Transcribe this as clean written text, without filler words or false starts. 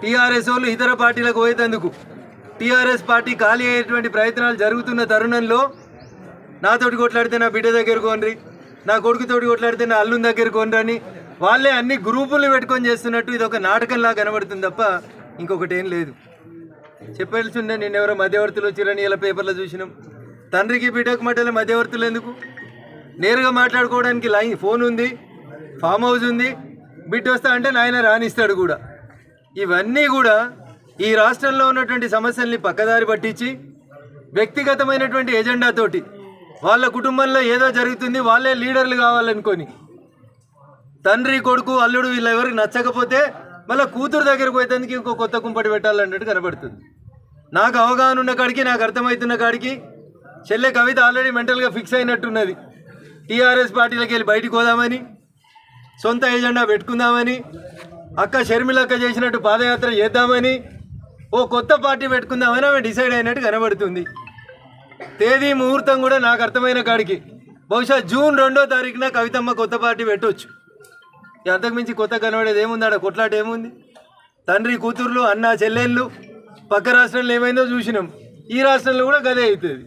TRS వాళ్ళు ఇతర పార్టీలకు పోయేందుకు టీఆర్ఎస్ పార్టీ ఖాళీ అయ్యేటువంటి ప్రయత్నాలు జరుగుతున్న తరుణంలో నాతోటి కొట్లాడితే నా బిడ్డ దగ్గర కొనరి, నా కొడుకుతోటి కొట్లాడితే నా అల్లుని దగ్గర కొనరని వాళ్ళే అన్ని గ్రూపులు పెట్టుకొని చేస్తున్నట్టు ఇది ఒక నాటకంలా కనబడుతుంది తప్ప ఇంకొకటి ఏం లేదు. చెప్పాల్సిందే, నిన్నెవరో మధ్యవర్తులు వచ్చిరని ఇలా పేపర్లో చూసినాం. తండ్రికి బిడ్డకు మధ్యలో మధ్యవర్తులు ఎందుకు? నేరుగా మాట్లాడుకోవడానికి ఫోన్ ఉంది, ఫామ్ హౌస్ ఉంది. బిడ్డ వస్తా అంటే నాయన రానిస్తాడు కూడా. ఇవన్నీ కూడా ఈ రాష్ట్రంలో ఉన్నటువంటి సమస్యల్ని పక్కదారి పట్టించి వ్యక్తిగతమైనటువంటి ఎజెండాతోటి వాళ్ళ కుటుంబంలో ఏదో జరుగుతుంది, వాళ్ళే లీడర్లు కావాలనుకొని తండ్రి కొడుకు అల్లుడు వీళ్ళెవరికి నచ్చకపోతే మళ్ళీ కూతురు దగ్గరకు పోయేందుకు ఇంకో కొత్త కుంపటి పెట్టాలన్నట్టు కనబడుతుంది. నాకు అవగాహన ఉన్న కాడికి, నాకు అర్థమవుతున్న కాడికి చెల్లె కవిత ఆల్రెడీ మెంటల్గా ఫిక్స్ అయినట్టున్నది. టీఆర్ఎస్ పార్టీలకు వెళ్ళి బయటికి పోదామని, సొంత ఎజెండా పెట్టుకుందామని, అక్క షర్మిలక్క చేసినట్టు పాదయాత్ర చేద్దామని, ఓ కొత్త పార్టీ పెట్టుకుందామని ఆమె డిసైడ్ అయినట్టు కనబడుతుంది. తేదీ ముహూర్తం కూడా నాకు అర్థమైన కాడికి బహుశా జూన్ 2వ తారీఖున కవితమ్మ కొత్త పార్టీ పెట్టవచ్చు. అంతకుమించి కొత్త కనబడేది ఏముంది? ఆడ కొట్లాట ఏముంది? తండ్రి కూతుర్లు, అన్న చెల్లెళ్ళు పక్క రాష్ట్రంలో ఏమైందో చూసినాం, ఈ రాష్ట్రంలో కూడా గదే అవుతుంది.